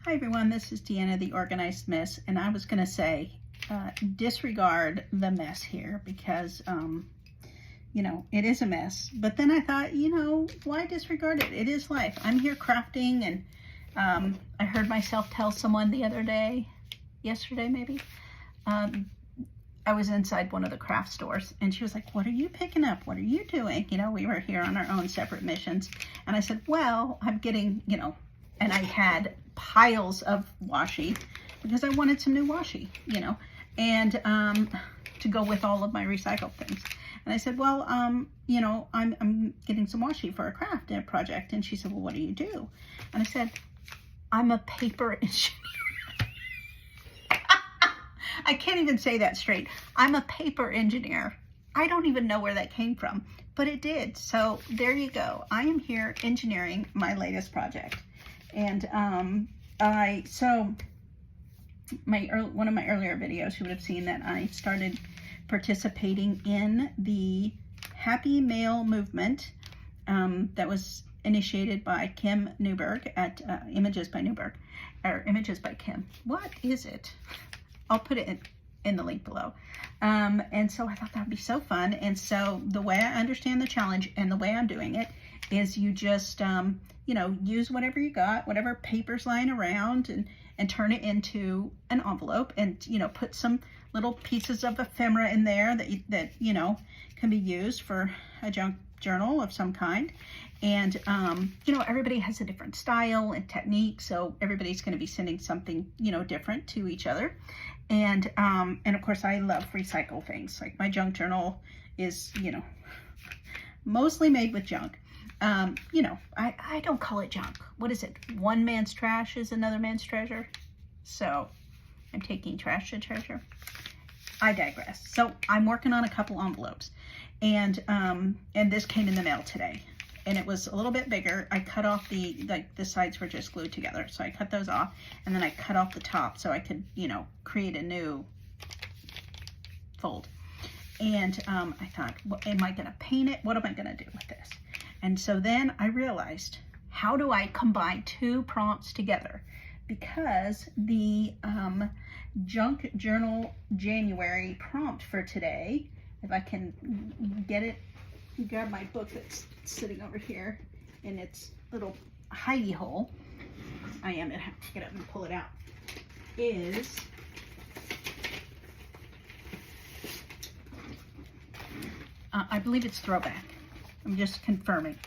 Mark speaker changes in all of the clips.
Speaker 1: Hi everyone, this is Deanna, the Organized Miss, and I was going to say disregard the mess here because, it is a mess. But then I thought, why disregard it? It is life. I'm here crafting, and I heard myself tell someone the other day, yesterday maybe, I was inside one of the craft stores, and she was like, what are you picking up? What are you doing? We were here on our own separate missions. And I said, well, I'm getting, and I had piles of washi because I wanted some new washi, and to go with all of my recycled things. And I said, well, I'm getting some washi for a craft project. And she said, well, what do you do? And I said, I'm a paper engineer. I can't even say that straight. I'm a paper engineer. I don't even know where that came from, but it did. So there you go. I am here engineering my latest project. And one of my earlier videos, you would have seen that I started participating in the Happy Mail movement that was initiated by Kim Newberg at Images by Newberg, or Images by Kim. What is it? I'll put it in the link below. And so I thought that would be so fun. And so the way I understand the challenge and the way I'm doing it is you just, use whatever you got, whatever paper's lying around, and turn it into an envelope, and, put some little pieces of ephemera in there that can be used for a junk journal of some kind. And, everybody has a different style and technique, so everybody's going to be sending something, different to each other. And of course, I love recycle things. Like my junk journal is, mostly made with junk. I don't call it junk. What is it? One man's trash is another man's treasure. So I'm taking trash to treasure. I digress. So I'm working on a couple envelopes, and this came in the mail today, and it was a little bit bigger. I cut off the sides were just glued together. So I cut those off, and then I cut off the top so I could, create a new fold. And I thought, am I going to paint it? What am I going to do with this? And so then I realized, how do I combine two prompts together? Because the Junk Journal January prompt for today, if I can get it, grab my book that's sitting over here in its little hidey hole. I am going to have to get up and pull it out. Is I believe it's Throwback. I'm just confirming.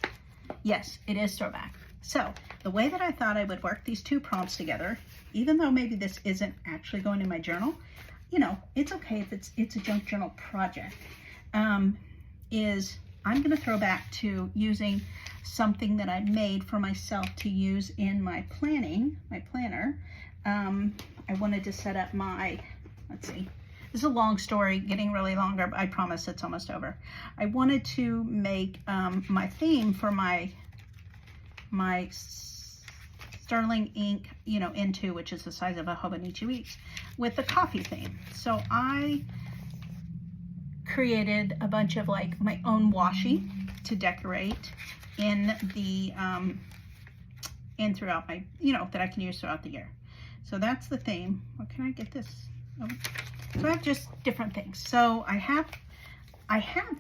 Speaker 1: Yes, it is Throwback. So the way that I thought I would work these two prompts together, even though maybe this isn't actually going in my journal, it's okay if it's a junk journal project, is I'm going to throw back to using something that I made for myself to use in my planner. I wanted to set up my, let's see, this is a long story, getting really longer, but I promise it's almost over. I wanted to make my theme for my Sterling ink, N2, which is the size of a Hobonichi Weeks, with the coffee theme. So I created a bunch of my own washi to decorate in the throughout my, that I can use throughout the year. So that's the theme. What can I get this? Oh. So I have just different things. So I have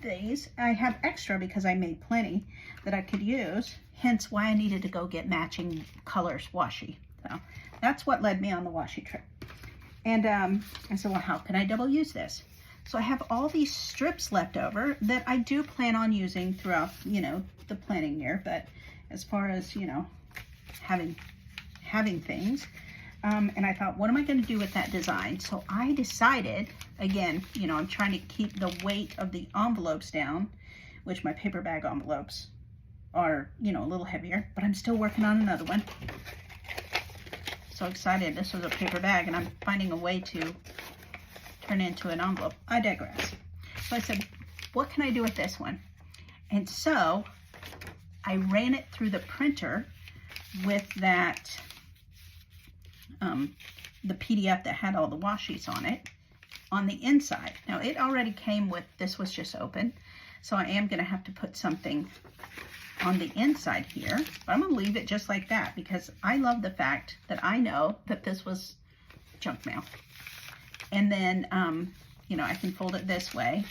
Speaker 1: these. I have extra because I made plenty that I could use. Hence why I needed to go get matching colors washi. So that's what led me on the washi trip. And I said, well, how can I double use this? So I have all these strips left over that I do plan on using throughout, the planning year. But as far as, having things, and I thought, what am I going to do with that design? So I decided, again, I'm trying to keep the weight of the envelopes down, which my paper bag envelopes are, a little heavier, but I'm still working on another one. So excited. This was a paper bag, and I'm finding a way to turn it into an envelope. I digress. So I said, what can I do with this one? And so I ran it through the printer with that, the PDF that had all the washis on it on the inside. Now it already came with, this was just open, so I am going to have to put something on the inside here. But I'm going to leave it just like that because I love the fact that I know that this was junk mail. And then, you know, I can fold it this way.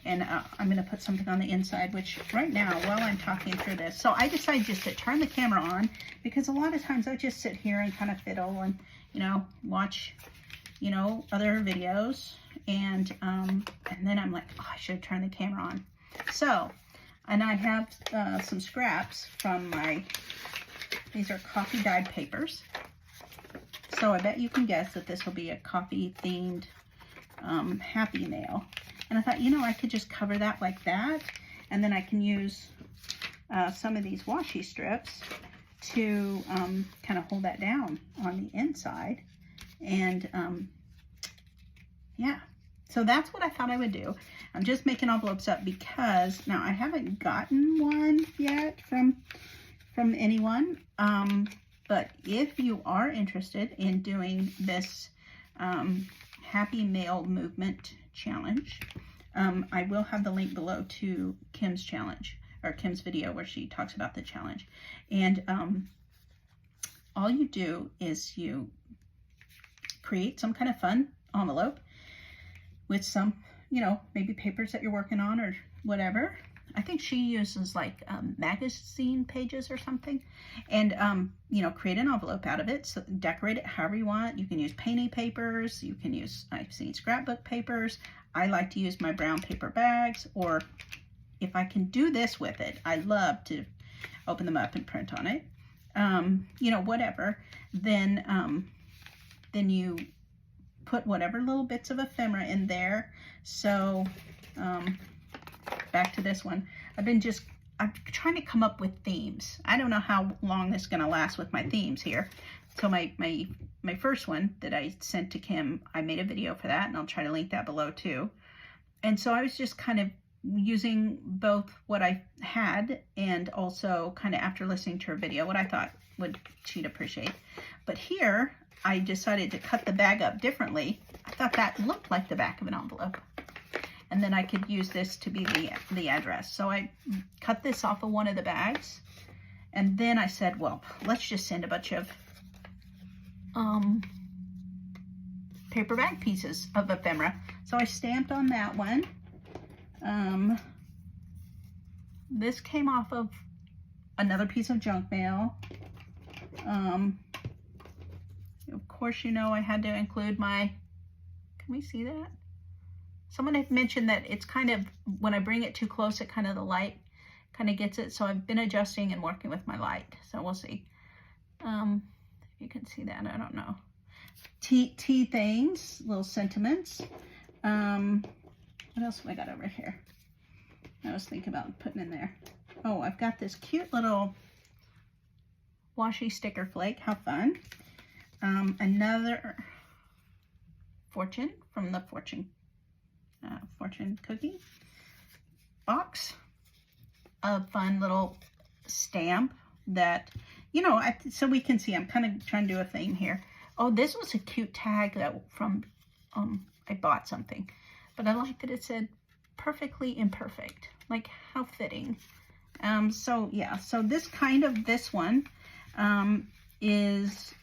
Speaker 1: And I'm going to put something on the inside, which right now, while I'm talking through this, so I decided just to turn the camera on because a lot of times I just sit here and kind of fiddle and, you know, watch, you know, other videos. And then I'm like, oh, I should turn the camera on. So, and I have some scraps from these are coffee dyed papers. So I bet you can guess that this will be a coffee themed Happy Mail. And I thought, you know, I could just cover that like that. And then I can use some of these washi strips to kind of hold that down on the inside. And yeah, so that's what I thought I would do. I'm just making envelopes up because now I haven't gotten one yet from anyone. But if you are interested in doing this Happy Mail Movement challenge, I will have the link below to Kim's challenge, or Kim's video where she talks about the challenge. And all you do is you create some kind of fun envelope with some, you know, maybe papers that you're working on or whatever. I think she uses like magazine pages or something. And, you know, create an envelope out of it. So decorate it however you want. You can use painting papers. You can use, I've seen scrapbook papers. I like to use my brown paper bags. Or if I can do this with it, I love to open them up and print on it. You know, whatever. Then you put whatever little bits of ephemera in there. So, back to this one. I'm trying to come up with themes. I don't know how long this is going to last with my themes here. So my first one that I sent to Kim, I made a video for that, and I'll try to link that below too. And so I was just kind of using both what I had and also kind of after listening to her video, what I thought she'd appreciate. But here, I decided to cut the bag up differently. I thought that looked like the back of an envelope. And then I could use this to be the address. So I cut this off of one of the bags. And then I said, well, let's just send a bunch of paper bag pieces of ephemera. So I stamped on that one. This came off of another piece of junk mail. Of course, you know, I had to include my, can we see that? Someone had mentioned that it's kind of, when I bring it too close, it kind of, the light kind of gets it. So I've been adjusting and working with my light. So we'll see. If you can see that, I don't know. Tea things, little sentiments. What else have I got over here? I was thinking about putting in there. Oh, I've got this cute little washi sticker flake. How fun. Another fortune from the fortune cookie box. A fun little stamp that, you know, so we can see, I'm kind of trying to do a theme here. Oh, this was a cute tag that from, I bought something, but I like that it said perfectly imperfect. Like, how fitting. So yeah, so this one is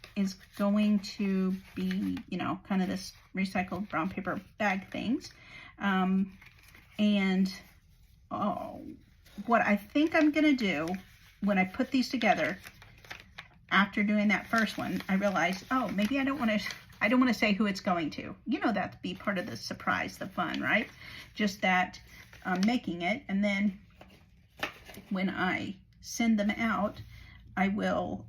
Speaker 1: going to be, you know, kind of this recycled brown paper bag things. And what I think I'm going to do when I put these together, after doing that first one, I realized, oh, maybe I don't want to say who it's going to. You know, that'd be part of the surprise, the fun, right? Just that making it. And then when I send them out, I will,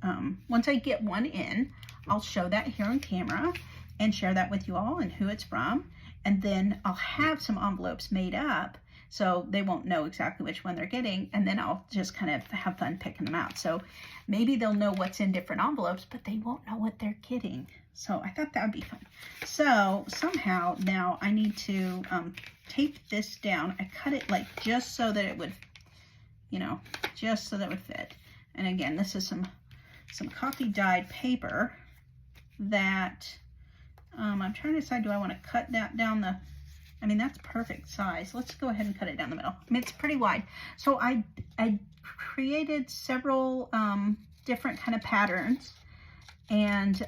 Speaker 1: once I get one in, I'll show that here on camera and share that with you all and who it's from. And then I'll have some envelopes made up so they won't know exactly which one they're getting. And then I'll just kind of have fun picking them out. So maybe they'll know what's in different envelopes, but they won't know what they're getting. So I thought that would be fun. So somehow now I need to tape this down. I cut it like just so that it would, you know, just so that it would fit. And again, this is some coffee dyed paper that I'm trying to decide, do I want to cut that down I mean, that's perfect size. Let's go ahead and cut it down the middle. I mean, it's pretty wide. So I created several different kind of patterns and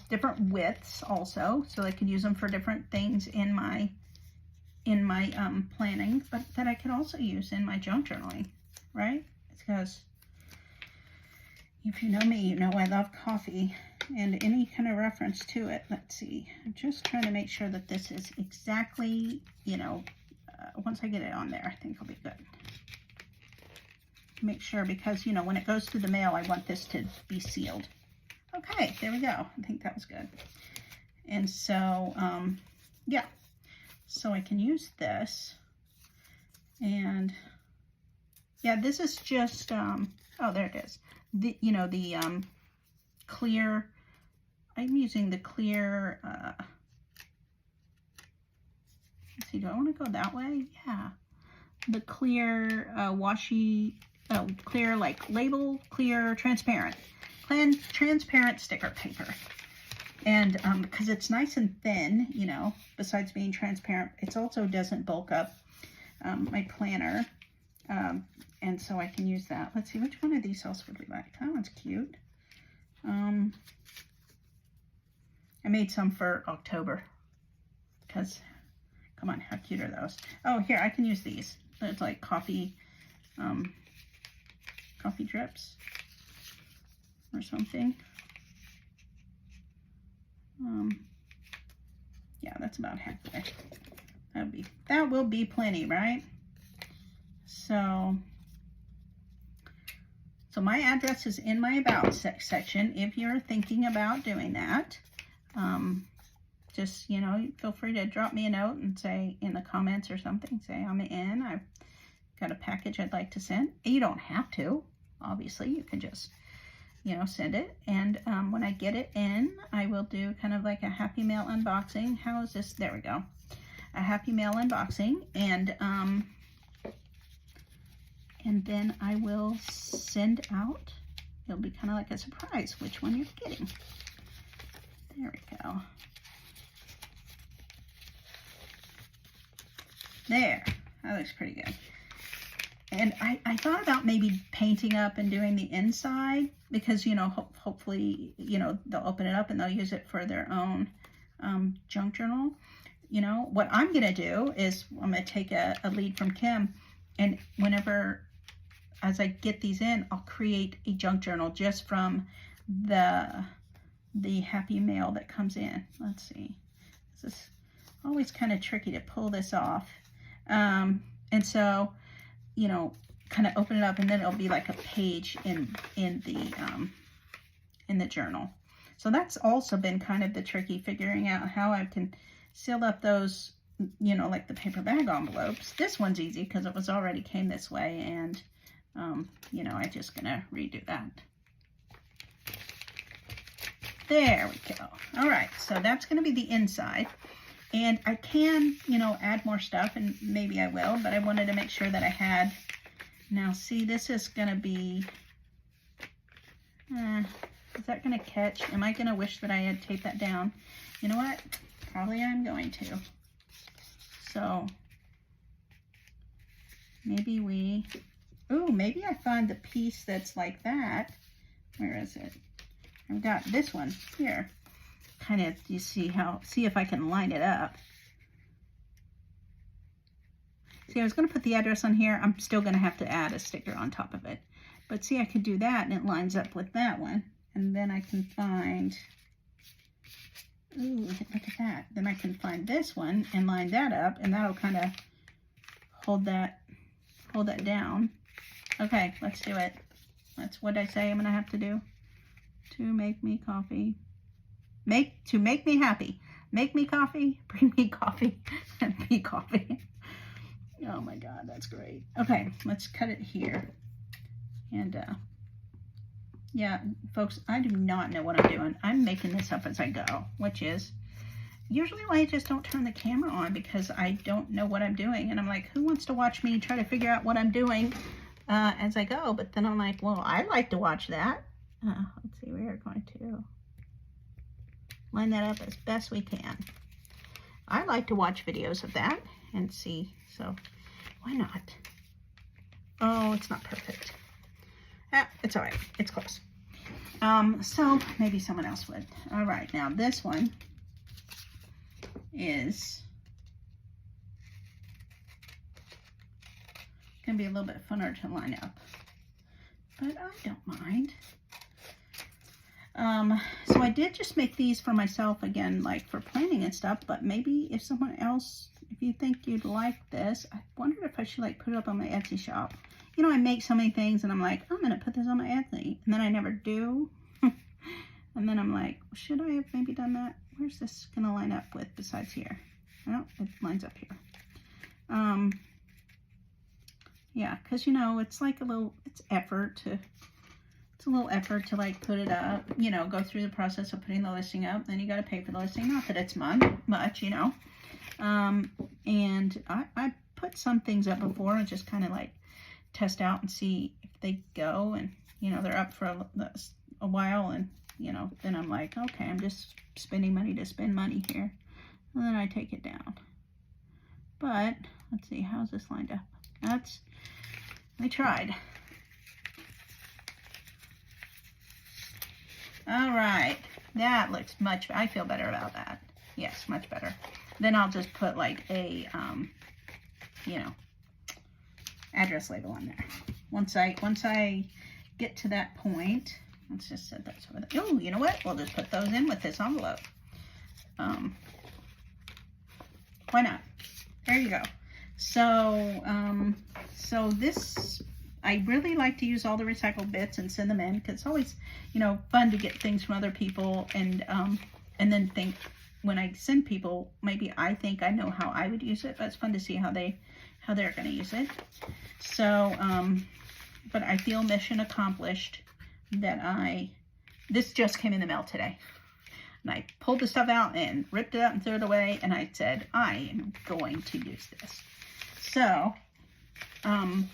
Speaker 1: different widths also, so I could use them for different things in my planning, but that I could also use in my junk journaling, right? It's because if you know me, you know I love coffee and any kind of reference to it. Let's see. I'm just trying to make sure that this is exactly, you know, once I get it on there, I think it'll be good. Make sure, because, you know, when it goes through the mail, I want this to be sealed. Okay, there we go. I think that was good. And so, yeah. So I can use this. And, yeah, this is just, oh, there it is. The, you know, the clear, I'm using the clear, let's see, do I want to go that way? Yeah. The clear, washy, oh, clear, like label, clear, transparent. Transparent sticker paper. And because it's nice and thin, you know, besides being transparent, it also doesn't bulk up my planner. And so I can use that. Let's see, which one of these else would we like? That one's cute. I made some for October because, come on, how cute are those? Oh, here, I can use these. It's like coffee drips or something. Yeah, that's about halfway. That will be plenty, right? So my address is in my About section if you're thinking about doing that. Just, you know, feel free to drop me a note and say in the comments or something, say I'm in, I've got a package I'd like to send. You don't have to, obviously, you can just, you know, send it. And when I get it in, I will do kind of like a Happy Mail unboxing. How is this? There we go. A Happy Mail unboxing. And then I will send out, it'll be kind of like a surprise which one you're getting. There we go. There, that looks pretty good. And I thought about maybe painting up and doing the inside because, you know, hopefully, you know, they'll open it up and they'll use it for their own junk journal. You know, what I'm going to do is I'm going to take a lead from Kim, and whenever, as I get these in, I'll create a junk journal just from the Happy Mail that comes in. Let's see. This is always kind of tricky to pull this off. And so, you know, kind of open it up, and then it'll be like a page in the journal. So that's also been kind of the tricky, figuring out how I can seal up those, you know, like the paper bag envelopes. This one's easy because it was already came this way, and you know, I'm just gonna redo that. There we go. All right, so that's gonna be the inside. And I can, you know, add more stuff, and maybe I will, but I wanted to make sure that I had. Now, see, this is going to be, is that going to catch? Am I going to wish that I had taped that down? You know what? Probably I'm going to. So, maybe maybe I find the piece that's like that. Where is it? I've got this one here. Kind of, you see if I can line it up. See, I was going to put the address on here. I'm still going to have to add a sticker on top of it. But see, I could do that, and it lines up with that one. And then I can find, ooh, look at that. Then I can find this one and line that up, and that'll kind of hold that down. Okay, let's do it. That's what I say I'm going to have to do. To make me coffee. To make me happy. Make me coffee, bring me coffee, and be coffee. Oh my God, that's great. Okay, let's cut it here. And yeah, folks, I do not know what I'm doing. I'm making this up as I go, which is usually why I just don't turn the camera on, because I don't know what I'm doing. And I'm like, who wants to watch me try to figure out what I'm doing as I go? But then I'm like, well, I like to watch that. Let's see, we are going to line that up as best we can. I like to watch videos of that and see, so why not? Oh, it's not perfect. It's all right. It's close. So maybe someone else would. All right, now this one is gonna be a little bit funner to line up, but I don't mind. So I did just make these for myself again, like for planning and stuff, but maybe if someone else, if you think you'd like this, I wondered if I should like put it up on my Etsy shop. You know, I make so many things and I'm like, I'm gonna put this on my Etsy, and then I never do. And then I'm like, should I have maybe done that? Where's this gonna line up with besides here? Well, it lines up here. Yeah, because you know, it's like a little, it's a little effort to like put it up, you know, go through the process of putting the listing up. Then you got to pay for the listing. Not that it's much, you know. And I put some things up before and just kind of like test out and see if they go, and you know, they're up for a while, and you know, then I'm like, okay, I'm just spending money to spend money here, and then I take it down. But let's see, how's this lined up? We tried. All right, that looks much, I feel better about that. Yes, much better. Then I'll just put like a, you know, address label on there. Once I get to that point, let's just set that over there. Oh, you know what? We'll just put those in with this envelope. Why not? There you go. So, so this, I really like to use all the recycled bits and send them in, because it's always, you know, fun to get things from other people, and then think, when I send people, maybe I think I know how I would use it, but it's fun to see how they're going to use it. So, but I feel mission accomplished that this just came in the mail today. And I pulled the stuff out and ripped it up and threw it away, and I said, I am going to use this. So, I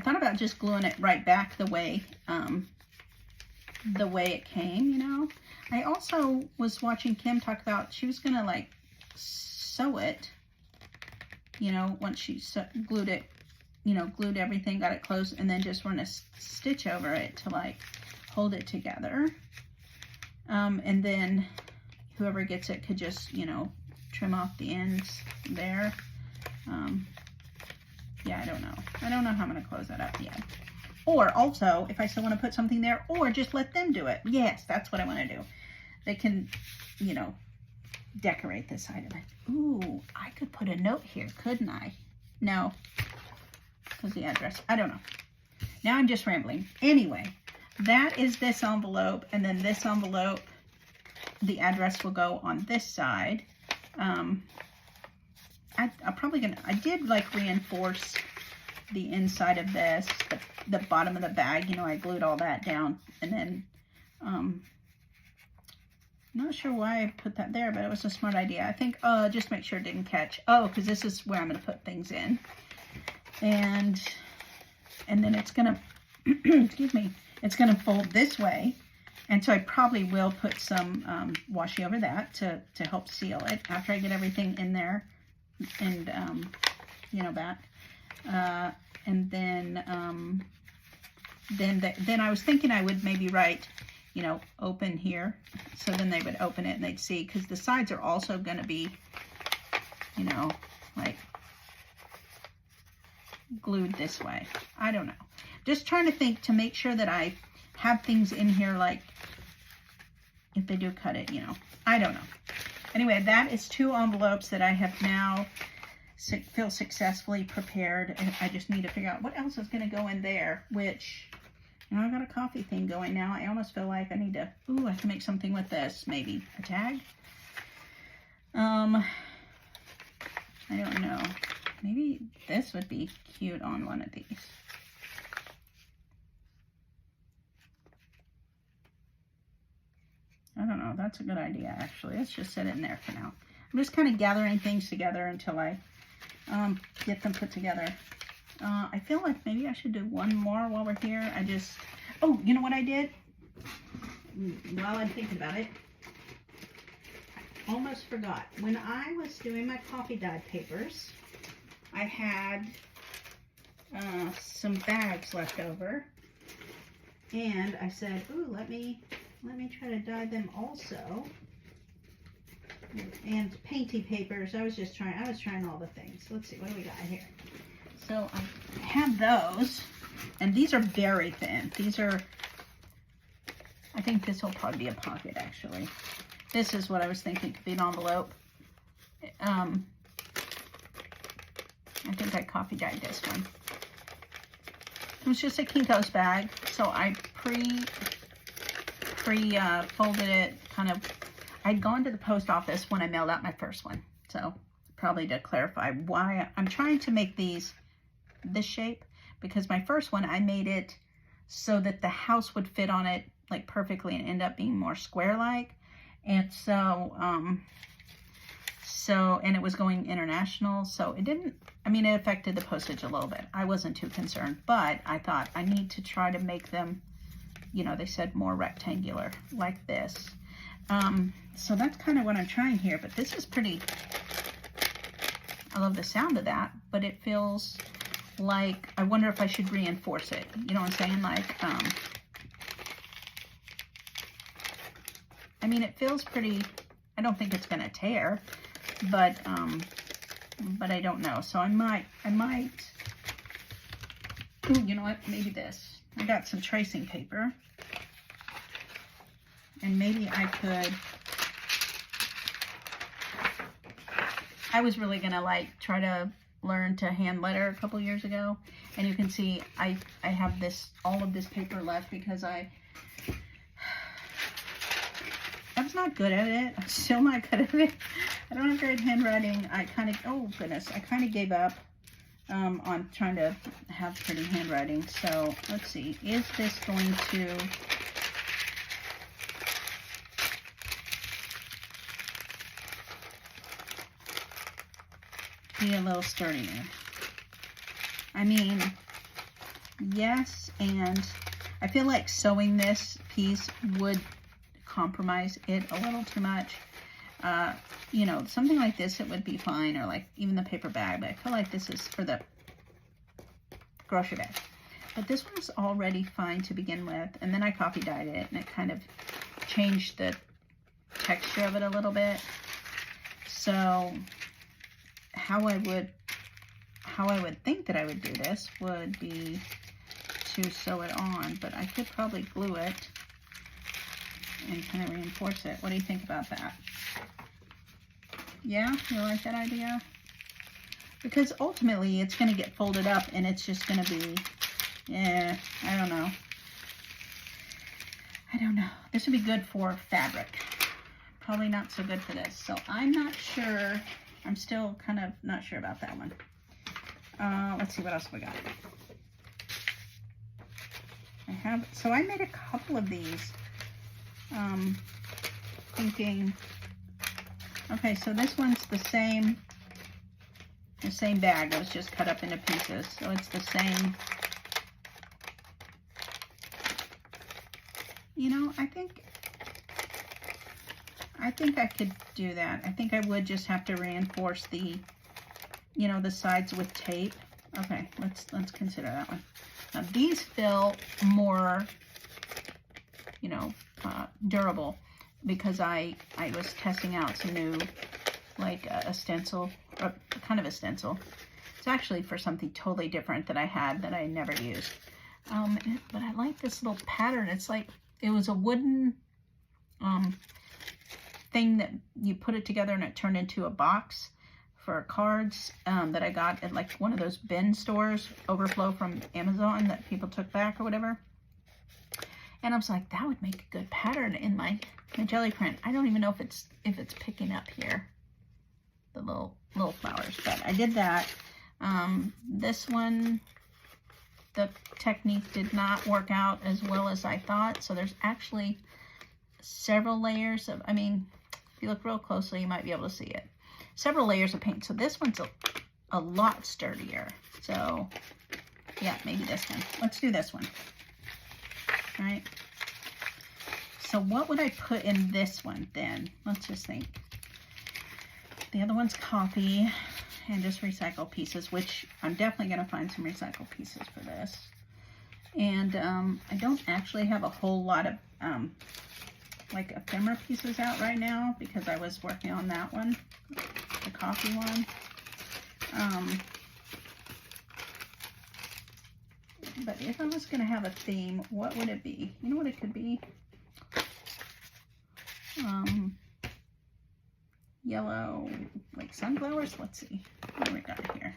Speaker 1: thought about just gluing it right back the way it came, you know. I also was watching Kim talk about, she was going to like sew it, you know, once she glued it, you know, glued everything, got it closed, and then just run a stitch over it to like hold it together. And then whoever gets it could just, you know, trim off the ends there. Yeah, I don't know. I don't know how I'm going to close that up yet. Or also, if I still want to put something there, or just let them do it. Yes, that's what I want to do. They can, you know, decorate this side of it. Ooh, I could put a note here, couldn't I? No. Because the address, I don't know. Now I'm just rambling. Anyway, that is this envelope, and then this envelope, the address will go on this side. I'm probably gonna, I did like reinforce the inside of this, the bottom of the bag, you know, I glued all that down, and then, I'm not sure why I put that there, but it was a smart idea. I think, just make sure it didn't catch. Oh, because this is where I'm going to put things in. And then it's going to, excuse me, it's going to fold this way. And so I probably will put some washi over that to help seal it after I get everything in there and, you know, back. And then I was thinking I would maybe write, you know, open here. So then they would open it and they'd see, because the sides are also going to be, you know, like glued this way. I don't know. Just trying to think to make sure that I have things in here, like if they do cut it, you know, I don't know. Anyway, that is 2 envelopes that I have now feel successfully prepared, and I just need to figure out what else is going to go in there, which, you know, I've got a coffee thing going now. I almost feel like I need to, ooh, I can make something with this, maybe a tag. I don't know, maybe this would be cute on one of these. I don't know, that's a good idea actually. Let's just set it in there for now. I'm just kind of gathering things together until I get them put together. I feel like maybe I should do one more while we're here. Oh, you know what I did? While I'm thinking about it, almost forgot. When I was doing my coffee dyed papers, I had some bags left over, and I said, ooh, let me try to dye them also. And painty papers, I was trying all the things. Let's see, what do we got here? So I have those, and these are very thin. These are, I think this will probably be a pocket, actually. This is what I was thinking could be an envelope. I think I coffee dyed this one. It was just a Kinko's bag, so I folded it kind of. I'd gone to the post office when I mailed out my first one, so probably to clarify why I'm trying to make these this shape, because my first one I made it so that the house would fit on it like perfectly and end up being more square-like, and so and it was going international, so it didn't. I mean, it affected the postage a little bit. I wasn't too concerned, but I thought I need to try to make them, you know, they said more rectangular like this. So that's kind of what I'm trying here, but this is pretty, I love the sound of that, but it feels like, I wonder if I should reinforce it. You know what I'm saying? Like, I mean, it feels pretty, I don't think it's going to tear, but I don't know. So I might, ooh, you know what? Maybe this. I got some tracing paper, and maybe I could, I was really gonna like try to learn to hand letter a couple years ago, and you can see I have all of this paper left because I was not good at it. I'm still not good at it. I don't have great handwriting. I kind of, oh goodness, I kind of gave up on trying to have pretty handwriting. So let's see, is this going to, be a little sturdier? I mean, yes, and I feel like sewing this piece would compromise it a little too much. You know, something like this, it would be fine, or like even the paper bag, but I feel like this is for the grocery bag. But this one's already fine to begin with, and then I coffee dyed it, and it kind of changed the texture of it a little bit. So how I would think that I would do this would be to sew it on, but I could probably glue it and kind of reinforce it. What do you think about that? Yeah, you like that idea? Because ultimately it's going to get folded up and it's just going to be, yeah, I don't know. This would be good for fabric. Probably not so good for this. So I'm not sure. I'm still kind of not sure about that one. Let's see what else we got. So I made a couple of these, thinking, okay, so this one's the same bag. It was just cut up into pieces. So it's the same. You know, I think I could do that. I think I would just have to reinforce the, you know, the sides with tape. Okay, let's consider that one. Now these feel more, you know, durable, because I was testing out some new, like a stencil, or kind of a stencil. It's actually for something totally different that I had that I never used. But I like this little pattern. It's like, it was a wooden thing that you put it together and it turned into a box for cards that I got at like one of those bin stores, overflow from Amazon, that people took back or whatever. And I was like, that would make a good pattern in my jelly print. I don't even know if it's picking up here, the little flowers, but I did that. This one, the technique did not work out as well as I thought. So there's actually several layers of, I mean, if you look real closely, you might be able to see it. Several layers of paint. So this one's a lot sturdier. So yeah, maybe this one. Let's do this one. All right. So what would I put in this one then? Let's just think. The other one's copy and just recycle pieces, which I'm definitely going to find some recycle pieces for this. And I don't actually have a whole lot of like ephemera pieces out right now because I was working on that one, the coffee one. But if I was going to have a theme, what would it be? You know what it could be? Yellow, like sunflowers. Let's see what do we got here.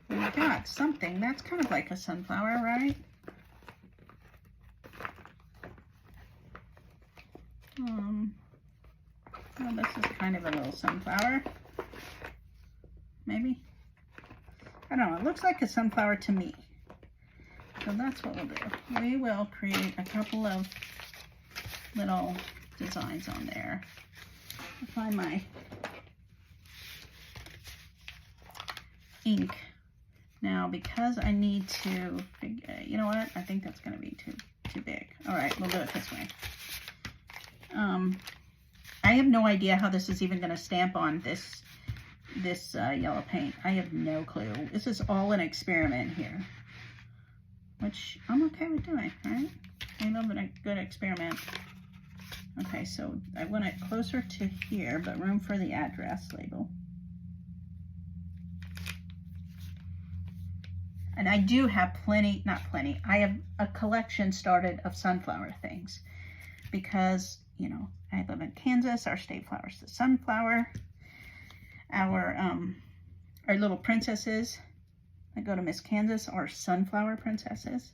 Speaker 1: We got something that's kind of like a sunflower, right? Well, this is kind of a little sunflower. Maybe. I don't know. It looks like a sunflower to me. So that's what we'll do. We will create a couple of little designs on there. I'll find my ink. Now, because I need to figure, you know what? I think that's going to be too big. All right, we'll do it this way. I have no idea how this is even going to stamp on this yellow paint. I have no clue. This is all an experiment here, which I'm okay with doing, right? I love a good experiment. Okay, so I want it closer to here, but room for the address label. And I do have plenty, not plenty, I have a collection started of sunflower things because, you know, I live in Kansas. Our state flower is the sunflower. Our little princesses that go to Miss Kansas are sunflower princesses.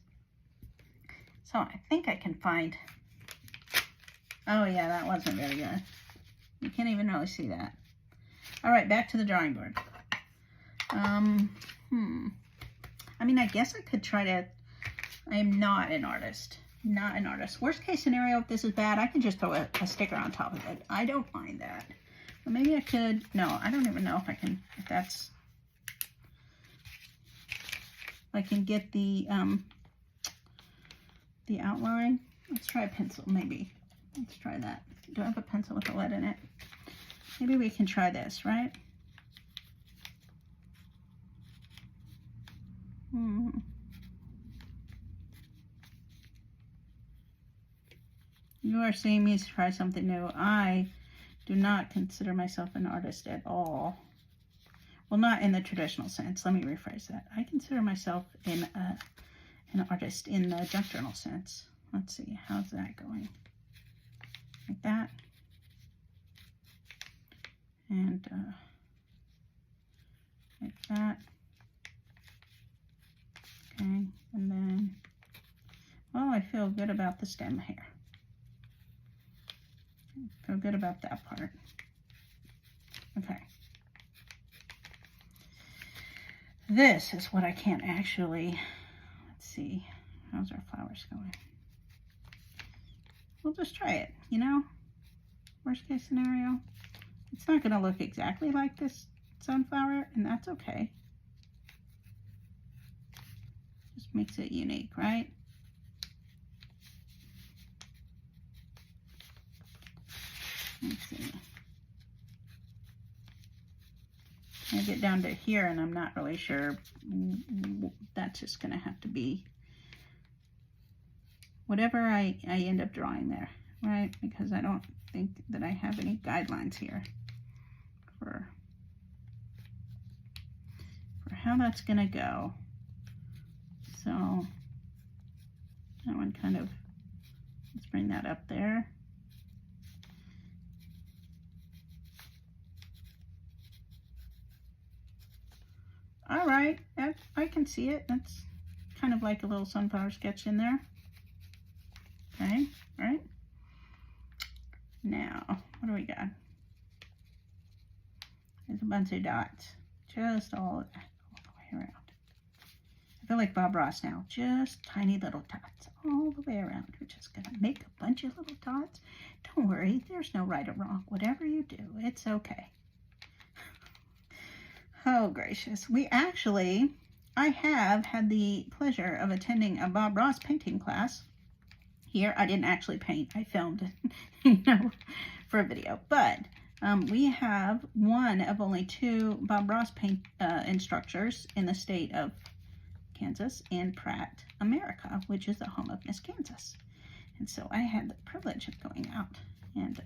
Speaker 1: So I think I can find, oh yeah, that wasn't very good. You can't even really see that. All right, back to the drawing board. I mean, I guess I could try to, I am not an artist. Not an artist. Worst case scenario, if this is bad, I can just throw a sticker on top of it. I don't mind that. But maybe I could, no, I don't even know if I can, if that's, I can get the outline. Let's try a pencil, maybe. Let's try that. Do I have a pencil with a lead in it? Maybe we can try this, right? You are seeing me try something new. I do not consider myself an artist at all. Well, not in the traditional sense. Let me rephrase that. I consider myself an artist in the junk journal sense. Let's see, how's that going? Like that. And like that. Okay, and then, well, I feel good about the stem here. Feel good about that part. Okay. This is what I can't actually, let's see, how's our flowers going? We'll just try it, you know? Worst case scenario. It's not going to look exactly like this sunflower, and that's okay. Just makes it unique, right? Let's see. I get down to here and I'm not really sure. That's just going to have to be whatever I end up drawing there, right? Because I don't think that I have any guidelines here for how that's going to go. So that one kind of, let's bring that up there. All right, I can see it. That's kind of like a little sunflower sketch in there. Okay, right? Now, what do we got? There's a bunch of dots, just all the way around. I feel like Bob Ross now, just tiny little dots all the way around. We're just gonna make a bunch of little dots. Don't worry, there's no right or wrong. Whatever you do, it's okay. Oh, gracious. I have had the pleasure of attending a Bob Ross painting class. Here, I didn't actually paint. I filmed it, you know, for a video. But We have one of only 2 Bob Ross paint instructors in the state of Kansas in Pratt, America, which is the home of Miss Kansas. And so I had the privilege of going out, and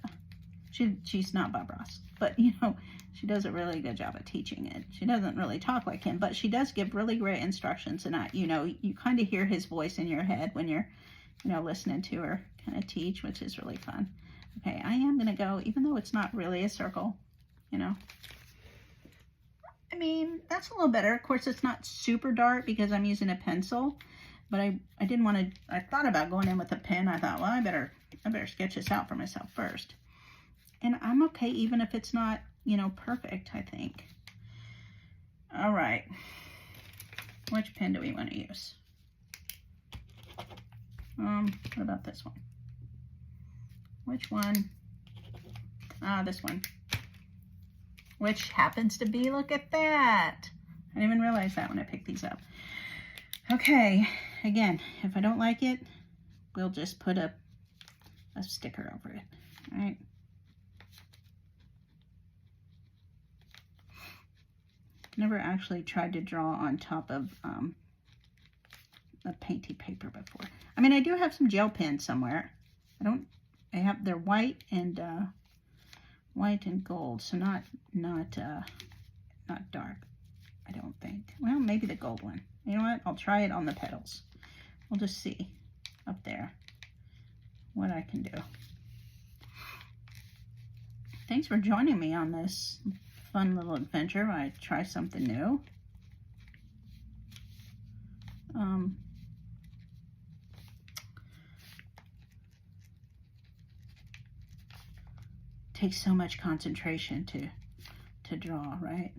Speaker 1: she's not Bob Ross, but you know, she does a really good job of teaching it. She doesn't really talk like him, but she does give really great instructions, and you know, you kind of hear his voice in your head when you're, you know, listening to her kind of teach, which is really fun. Okay, I am gonna go, even though it's not really a circle, you know. I mean, that's a little better. Of course, it's not super dark because I'm using a pencil, but I didn't want to, I thought about going in with a pen. I thought, well, I better sketch this out for myself first. And I'm okay even if it's not, you know, perfect, I think. All right. Which pen do we want to use? What about this one? Which one? This one. Which happens to be, look at that. I didn't even realize that when I picked these up. Okay, again, if I don't like it, we'll just put a sticker over it, all right? Never actually tried to draw on top of a painty paper before. I mean, I do have some gel pens somewhere. They're white and gold, so not dark, I don't think. Well, maybe the gold one. You know what? I'll try it on the petals. We'll just see up there what I can do. Thanks for joining me on this fun little adventure. I try something new. Takes so much concentration to draw, right?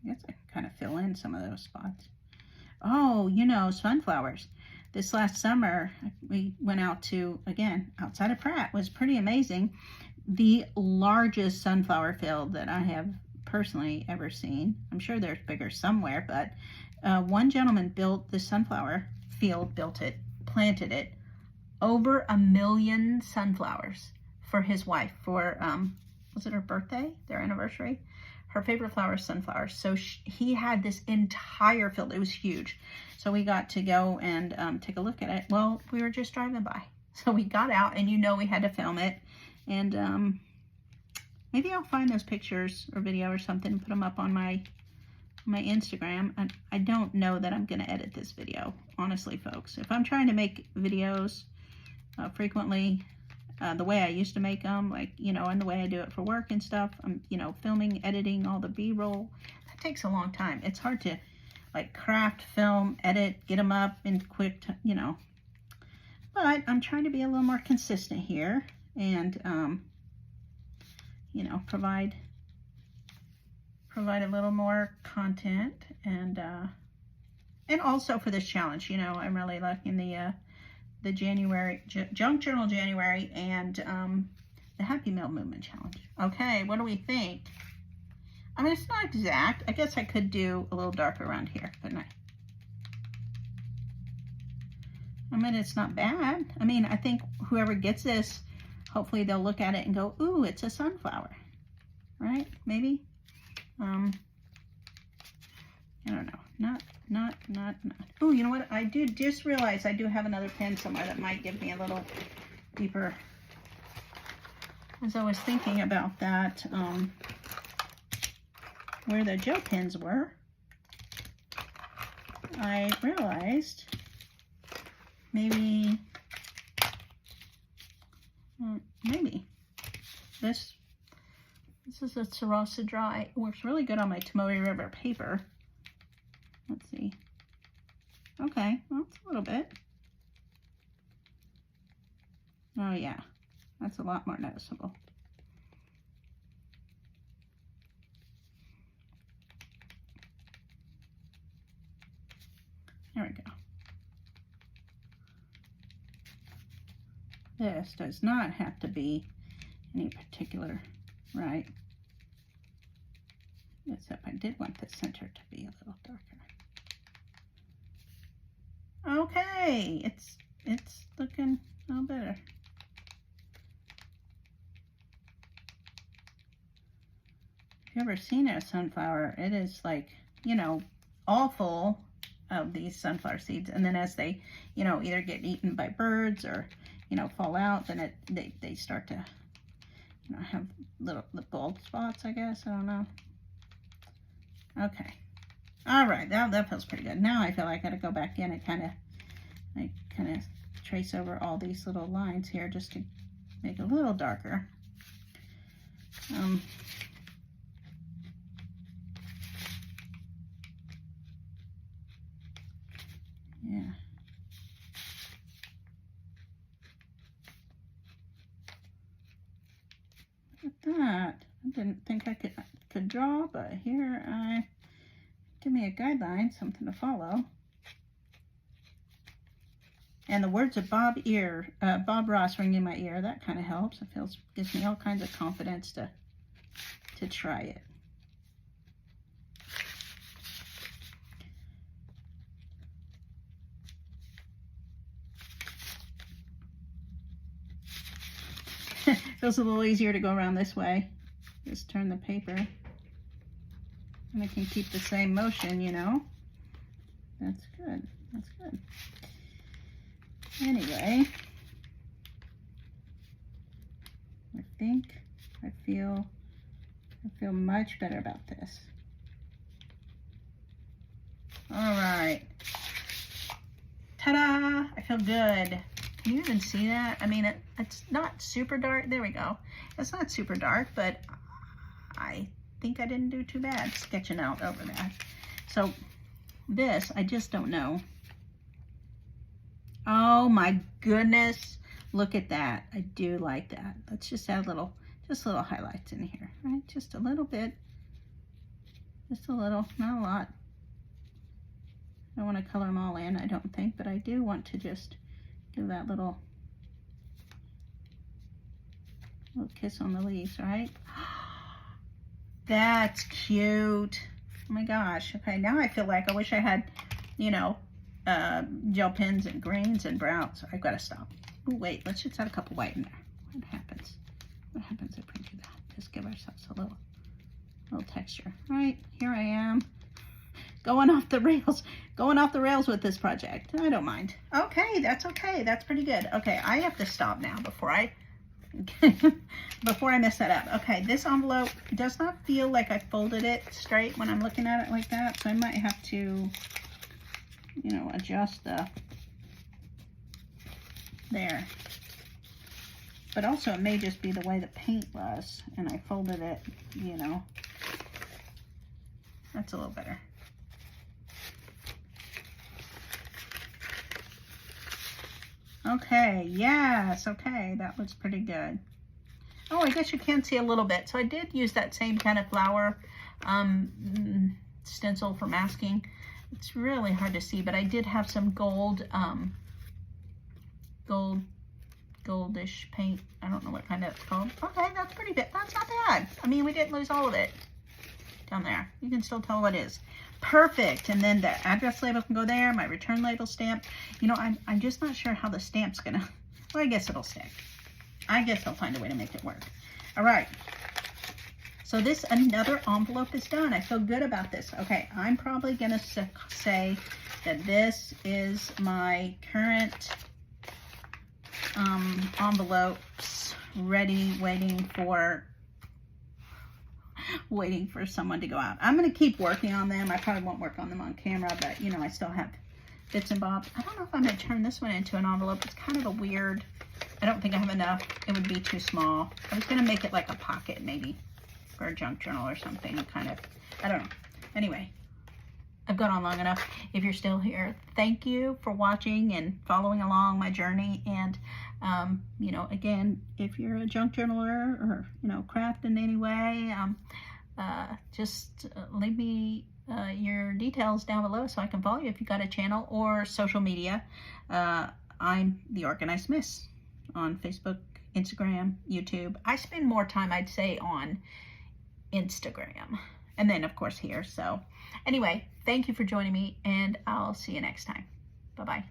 Speaker 1: I guess I can kind of fill in some of those spots. Oh, you know, sunflowers. This last summer, we went out to, again, outside of Pratt. It was pretty amazing. The largest sunflower field that I have personally ever seen. I'm sure there's bigger somewhere, but one gentleman built the sunflower field, planted it. Over 1 million sunflowers for his wife for, was it her birthday, their anniversary? Her favorite flower is sunflowers. So he had this entire field. It was huge. So we got to go and take a look at it. Well, we were just driving by. So we got out, and you know we had to film it. And maybe I'll find those pictures or video or something and put them up on my Instagram. I don't know that I'm going to edit this video, honestly, folks. If I'm trying to make videos frequently, the way I used to make them, like, you know, and the way I do it for work and stuff, I'm, you know, filming, editing all the B-roll, that takes a long time. It's hard to, like, craft, film, edit, get them up in quick, you know. But I'm trying to be a little more consistent here and, you know, provide a little more content and also for this challenge, you know, I'm really liking the January, Junk Journal January, and the Happy Mail Movement Challenge. Okay, what do we think? I mean, it's not exact. I guess I could do a little darker around here, couldn't I? I mean, it's not bad. I mean, I think whoever gets this, hopefully they'll look at it and go, ooh, it's a sunflower, right? Maybe? I don't know. Not. Oh, you know what? I did just realize I do have another pen somewhere that might give me a little deeper. As I was thinking about that, where the gel pens were, I realized maybe this is a Sarasa Dry. It works really good on my Tomoe River paper. Let's see. Okay, well, it's a little bit. Oh yeah, that's a lot more noticeable. There we go. This does not have to be any particular, right? Except I did want the center to be a little darker. Okay, it's looking a little better. ever seen a sunflower, it is like, you know, all full of these sunflower seeds. And then as they, you know, either get eaten by birds or, you know, fall out, then they start to, you know, have little bald spots, I guess. I don't know. Okay. All right. That feels pretty good. Now I feel like I got to go back in and kind of trace over all these little lines here just to make it a little darker. Yeah. Look at that. I didn't think I could draw, but here give me a guideline, something to follow. And the words of Bob Ross ring in my ear. That kind of helps. It gives me all kinds of confidence to try it. Feels a little easier to go around this way. Just turn the paper. And I can keep the same motion, you know. That's good. That's good. Anyway, I feel much better about this. All right. Ta-da! I feel good. Can you even see that? I mean, it's not super dark. There we go. It's not super dark, but I think I didn't do too bad sketching out over that. So this, I just don't know. Oh my goodness. Look at that. I do like that. Let's just add little highlights in here, right? Just a little bit. Just a little, not a lot. I don't want to color them all in, I don't think, but I do want to just give that little kiss on the leaves, right? That's cute. Oh my gosh. Okay, now I feel like I wish I had, you know, gel pens and greens and browns. I've got to stop. Ooh, wait, let's just add a couple white in there. What happens? What happens if we do that? Just give ourselves a little texture. Right, here I am. Going off the rails with this project. I don't mind. Okay, that's okay. That's pretty good. Okay, I have to stop now before I mess that up. Okay, this envelope does not feel like I folded it straight when I'm looking at it like that, so I might have to, you know, adjust there. But also it may just be the way the paint was and I folded it, you know. That's a little better. Okay, yes, okay, that looks pretty good. Oh, I guess you can see a little bit. So I did use that same kind of flower stencil for masking. It's really hard to see, but I did have some goldish paint. I don't know what kind it's called. Okay, that's pretty good. That's not bad. I mean, we didn't lose all of it down there. You can still tell what it is. Perfect. And then the address label can go there. My return label stamp. You know, I'm just not sure how the stamp's gonna, well, I guess it'll stick. I guess I'll find a way to make it work. All right. So this, another envelope is done. I feel good about this. Okay, I'm probably gonna say that this is my current envelopes ready, waiting for someone to go out. I'm going to keep working on them. I probably won't work on them on camera, but you know, I still have bits and bobs. I don't know if I'm going to turn this one into an envelope. It's kind of a weird, I don't think I have enough. It would be too small. I was going to make it like a pocket maybe for a junk journal or something, kind of, I don't know. Anyway, I've gone on long enough. If you're still here, thank you for watching and following along my journey. And you know, again, if you're a junk journaler or, you know, craft in any way, just leave me your details down below so I can follow you if you got a channel or social media. I'm The Organized Miss on Facebook, Instagram, YouTube. I spend more time, I'd say, on Instagram. And then, of course, here. So anyway, thank you for joining me, and I'll see you next time. Bye-bye.